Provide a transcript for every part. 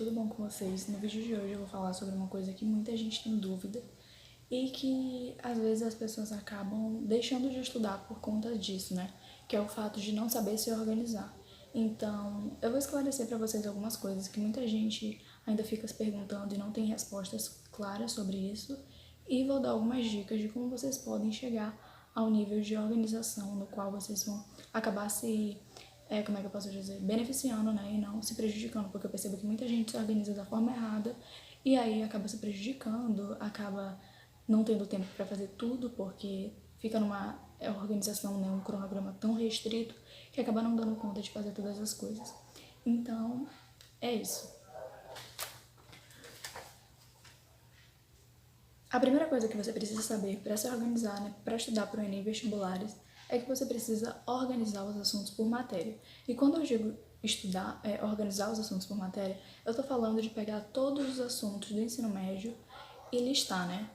tudo bom com vocês? No vídeo de hoje eu vou falar sobre uma coisa que muita gente tem dúvida e que às vezes as pessoas acabam deixando de estudar por conta disso, né? Que é o fato de não saber se organizar. Então, eu vou esclarecer para vocês algumas coisas que muita gente ainda fica se perguntando e não tem respostas claras sobre isso, e vou dar algumas dicas de como vocês podem chegar ao nível de organização no qual vocês vão acabar se como é que eu posso dizer, beneficiando, né, e não se prejudicando, porque eu percebo que muita gente se organiza da forma errada e aí acaba se prejudicando, acaba não tendo tempo para fazer tudo, porque fica numa organização, né, um cronograma tão restrito que acaba não dando conta de fazer todas as coisas. Então, é isso. A primeira coisa que você precisa saber para se organizar, né, para estudar para o Enem vestibulares, é que você precisa organizar os assuntos por matéria. E quando eu digo estudar, organizar os assuntos por matéria, eu estou falando de pegar todos os assuntos do ensino médio e listar, né,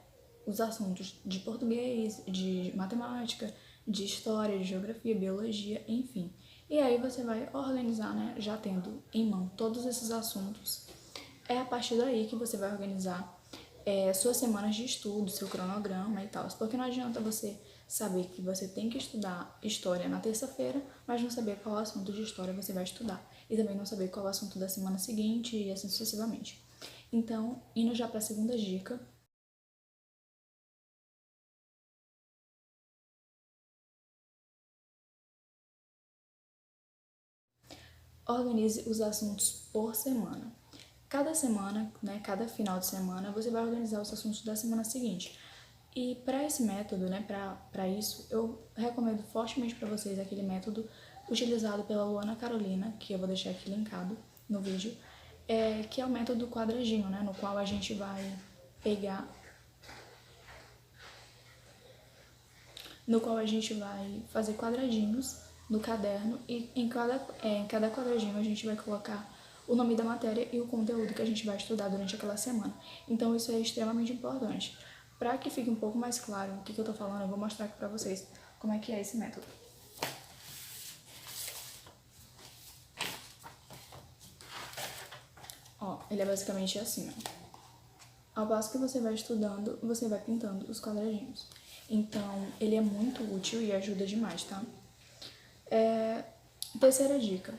os assuntos de português, de matemática, de história, de geografia, biologia, enfim. E aí você vai organizar, né, já tendo em mão todos esses assuntos. É a partir daí que você vai organizar suas semanas de estudo, seu cronograma e tal. Porque não adianta você saber que você tem que estudar história na terça-feira, mas não saber qual assunto de história você vai estudar. E também não saber qual assunto da semana seguinte e assim sucessivamente. Então, indo já para a segunda dica. Organize os assuntos por semana. Cada semana, né, cada final de semana, você vai organizar os assuntos da semana seguinte. E para esse método, né, para isso, eu recomendo fortemente para vocês aquele método utilizado pela Luana Carolina, que eu vou deixar aqui linkado no vídeo, que é o método quadradinho, né, no qual a gente vai pegar, no qual a gente vai fazer quadradinhos no caderno e em cada quadradinho a gente vai colocar o nome da matéria e o conteúdo que a gente vai estudar durante aquela semana. Então isso é extremamente importante. Para que fique um pouco mais claro o que eu tô falando, eu vou mostrar aqui pra vocês como é que é esse método. Ó, ele é basicamente assim, ó. Ao passo que você vai estudando, você vai pintando os quadradinhos. Então, ele é muito útil e ajuda demais, tá? Terceira dica,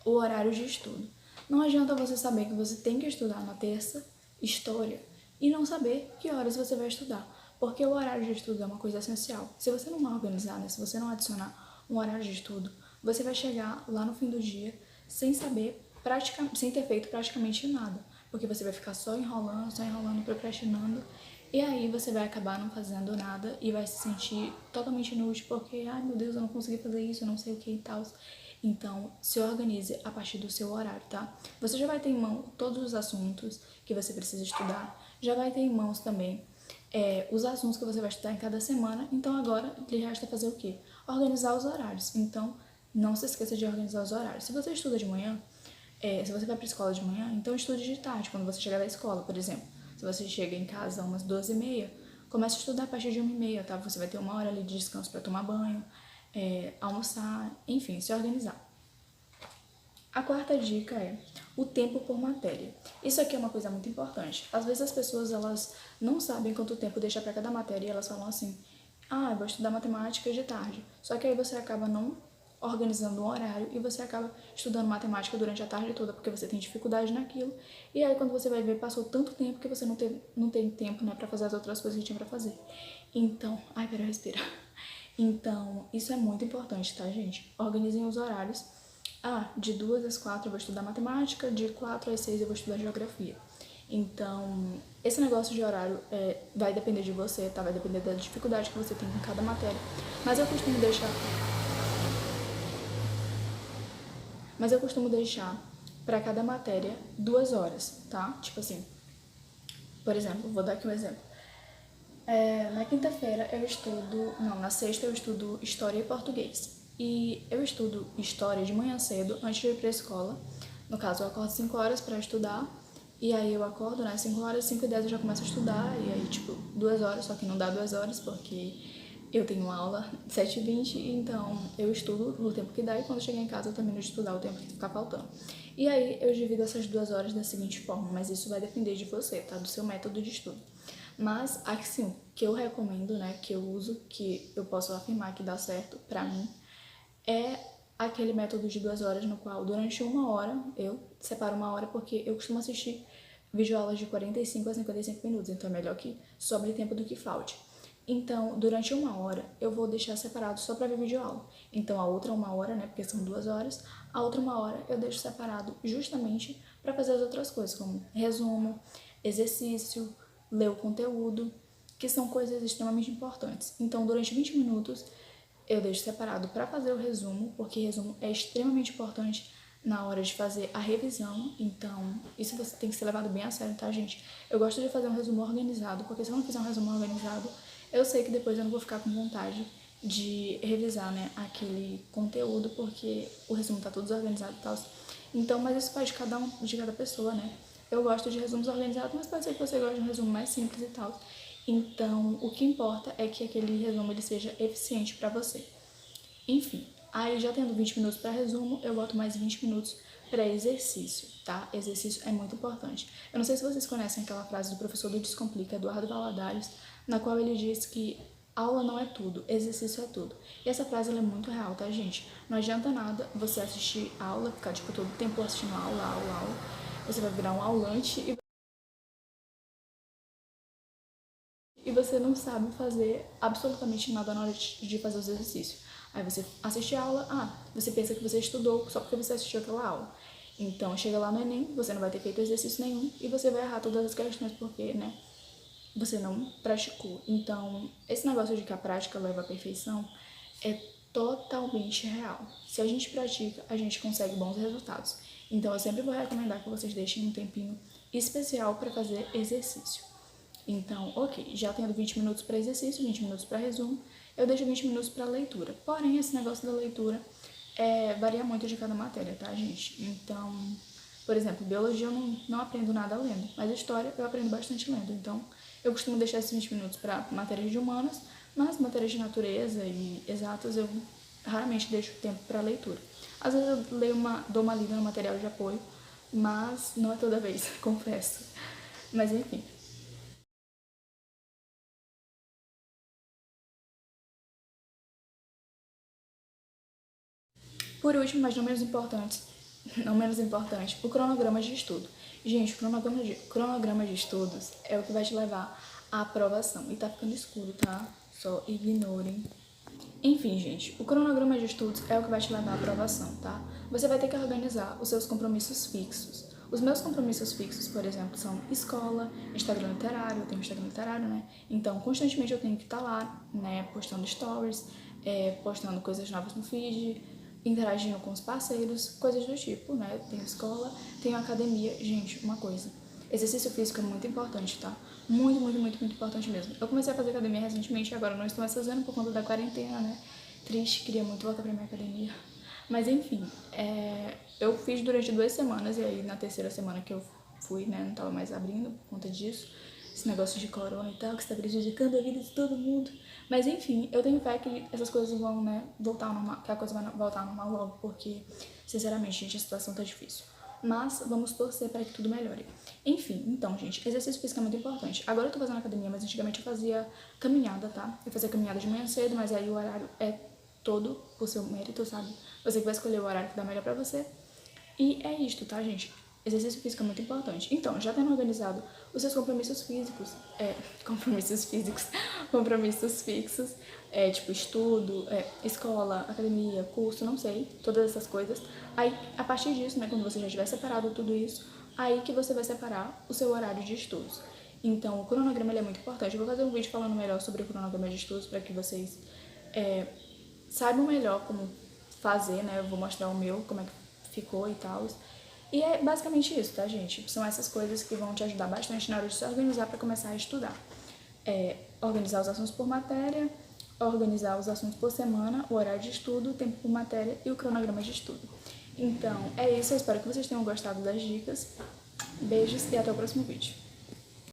o horário de estudo. Não adianta você saber que você tem que estudar na terça, história, e não saber que horas você vai estudar, porque o horário de estudo é uma coisa essencial. Se você não organizar, né, se você não adicionar um horário de estudo, você vai chegar lá no fim do dia sem saber, sem ter feito praticamente nada, porque você vai ficar só enrolando, procrastinando, e aí você vai acabar não fazendo nada e vai se sentir totalmente inútil, porque, ai meu Deus, eu não consegui fazer isso, eu não sei o que e tal. Então, se organize a partir do seu horário, tá? Você já vai ter em mão todos os assuntos que você precisa estudar, já vai ter em mãos também os assuntos que você vai estudar em cada semana. Então, agora lhe resta fazer o quê? Organizar os horários. Então, não se esqueça de organizar os horários. Se você estuda de manhã, se você vai para a escola de manhã, então estude de tarde, quando você chegar da escola, por exemplo. Se você chega em casa umas 12h30, comece a estudar a partir de 1h30, tá? Você vai ter uma hora ali de descanso para tomar banho, almoçar, enfim, se organizar. A quarta dica é o tempo por matéria. Isso aqui é uma coisa muito importante. Às vezes as pessoas elas não sabem quanto tempo deixar para cada matéria e elas falam assim: ah, eu vou estudar matemática de tarde. Só que aí você acaba não organizando um horário e você acaba estudando matemática durante a tarde toda porque você tem dificuldade naquilo. E aí quando você vai ver, passou tanto tempo que você não tem tempo, né, para fazer as outras coisas que tinha para fazer. Então, ai, pera, respira. Então, isso é muito importante, tá, gente? Organizem os horários. Ah, de 2 às 4 eu vou estudar matemática, de 4 às 6 eu vou estudar geografia. Então, esse negócio de horário vai depender de você, tá? Vai depender da dificuldade que você tem com cada matéria. Mas eu costumo deixar para cada matéria 2 horas, tá? Tipo assim, por exemplo, vou dar aqui um exemplo. Na quinta-feira eu estudo, não, na sexta eu estudo História e Português. E eu estudo História de manhã cedo, antes de ir pra escola. No caso, eu acordo 5 horas pra estudar. E aí eu acordo, né, 5 horas, 5h10 eu já começo a estudar. E aí, tipo, 2 horas, só que não dá 2 horas, porque Eu tenho aula 7h20, então eu estudo no tempo que dá e quando chegar em casa eu termino de estudar o tempo que ficar faltando. E aí eu divido essas 2 horas da seguinte forma, mas isso vai depender de você, tá? Do seu método de estudo. Mas, assim, que eu recomendo, né, que eu uso, que eu posso afirmar que dá certo pra mim, é aquele método de 2 horas no qual durante 1 hora eu separo 1 hora porque eu costumo assistir videoaulas de 45 a 55 minutos, então é melhor que sobre tempo do que falte. Então, durante 1 hora, eu vou deixar separado só para ver videoaula. Então, a outra 1 hora, né, porque são 2 horas, a outra 1 hora eu deixo separado justamente para fazer as outras coisas, como resumo, exercício, ler o conteúdo, que são coisas extremamente importantes. Então, durante 20 minutos, eu deixo separado para fazer o resumo, porque resumo é extremamente importante na hora de fazer a revisão, então isso você tem que ser levado bem a sério, tá, gente? Eu gosto de fazer um resumo organizado, porque se eu não fizer um resumo organizado, eu sei que depois eu não vou ficar com vontade de revisar, né, aquele conteúdo, porque o resumo tá todo desorganizado e tal. Então, mas isso faz de cada pessoa, né? Eu gosto de resumos organizados, mas pode ser que você goste de um resumo mais simples e tal. Então, o que importa é que aquele resumo ele seja eficiente para você. Enfim, aí já tendo 20 minutos para resumo, eu boto mais 20 minutos para exercício, tá? Exercício é muito importante. Eu não sei se vocês conhecem aquela frase do professor do Descomplica, Eduardo Valadares, na qual ele diz que aula não é tudo, exercício é tudo. E essa frase ela é muito real, tá, gente? Não adianta nada você assistir aula, ficar tipo todo o tempo assistindo aula, aula, aula. Você vai virar um aulante e você não sabe fazer absolutamente nada na hora de fazer os exercícios. Aí você assiste a aula, você pensa que você estudou só porque você assistiu aquela aula. Então, chega lá no Enem, você não vai ter feito exercício nenhum e você vai errar todas as questões porque, né, você não praticou. Então, esse negócio de que a prática leva à perfeição é totalmente real. Se a gente pratica, a gente consegue bons resultados. Então, eu sempre vou recomendar que vocês deixem um tempinho especial para fazer exercício. Então, ok, já tendo 20 minutos para exercício, 20 minutos para resumo, eu deixo 20 minutos para leitura. Porém, esse negócio da leitura varia muito de cada matéria, tá, gente? Então, por exemplo, biologia eu não aprendo nada lendo, mas história eu aprendo bastante lendo. Então, eu costumo deixar esses 20 minutos para matérias de humanas, mas matérias de natureza e exatas eu raramente deixo tempo para leitura. Às vezes eu dou uma lida no material de apoio, mas não é toda vez, confesso. Mas enfim. Por último, mas não menos importante, o cronograma de estudo. Gente, o cronograma de estudos é o que vai te levar à aprovação. E tá ficando escuro, tá? Só ignorem. Enfim, gente, o cronograma de estudos é o que vai te levar à aprovação, tá? Você vai ter que organizar os seus compromissos fixos. Os meus compromissos fixos, por exemplo, são escola, Instagram literário, eu tenho Instagram literário, né? Então, constantemente eu tenho que estar lá, né, postando stories, postando coisas novas no feed, interagindo com os parceiros, coisas do tipo, né? Tenho escola, tenho academia. Gente, uma coisa, exercício físico é muito importante, tá? Muito, muito, muito, muito importante mesmo. Eu comecei a fazer academia recentemente e agora não estou mais fazendo por conta da quarentena, né? Triste, queria muito voltar pra minha academia. Mas enfim, eu fiz durante 2 semanas e aí na terceira semana que eu fui, né, não tava mais abrindo por conta disso. Esse negócio de corona e tal, que está prejudicando a vida de todo mundo. Mas enfim, eu tenho fé que essas coisas vão, né, voltar ao normal, que a coisa vai voltar ao normal logo, porque, sinceramente, gente, a situação tá difícil. Mas vamos torcer para que tudo melhore. Enfim, então, gente, exercício físico é muito importante. Agora eu tô fazendo academia, mas antigamente eu fazia caminhada, tá? Eu fazia caminhada de manhã cedo, mas aí o horário é todo por seu mérito, sabe? Você que vai escolher o horário que dá melhor pra você. E é isto, tá, gente? Exercício físico é muito importante. Então, já tendo organizado os seus compromissos físicos, compromissos físicos, compromissos fixos, tipo estudo, escola, academia, curso, não sei, todas essas coisas. Aí, a partir disso, né, quando você já tiver separado tudo isso, aí que você vai separar o seu horário de estudos. Então, o cronograma ele é muito importante. Eu vou fazer um vídeo falando melhor sobre o cronograma de estudos para que vocês saibam melhor como fazer, né? Eu vou mostrar o meu, como é que ficou e tal. E é basicamente isso, tá, gente? São essas coisas que vão te ajudar bastante na hora de se organizar para começar a estudar. Organizar os assuntos por matéria, organizar os assuntos por semana, o horário de estudo, o tempo por matéria e o cronograma de estudo. Então, é isso. Eu espero que vocês tenham gostado das dicas. Beijos e até o próximo vídeo.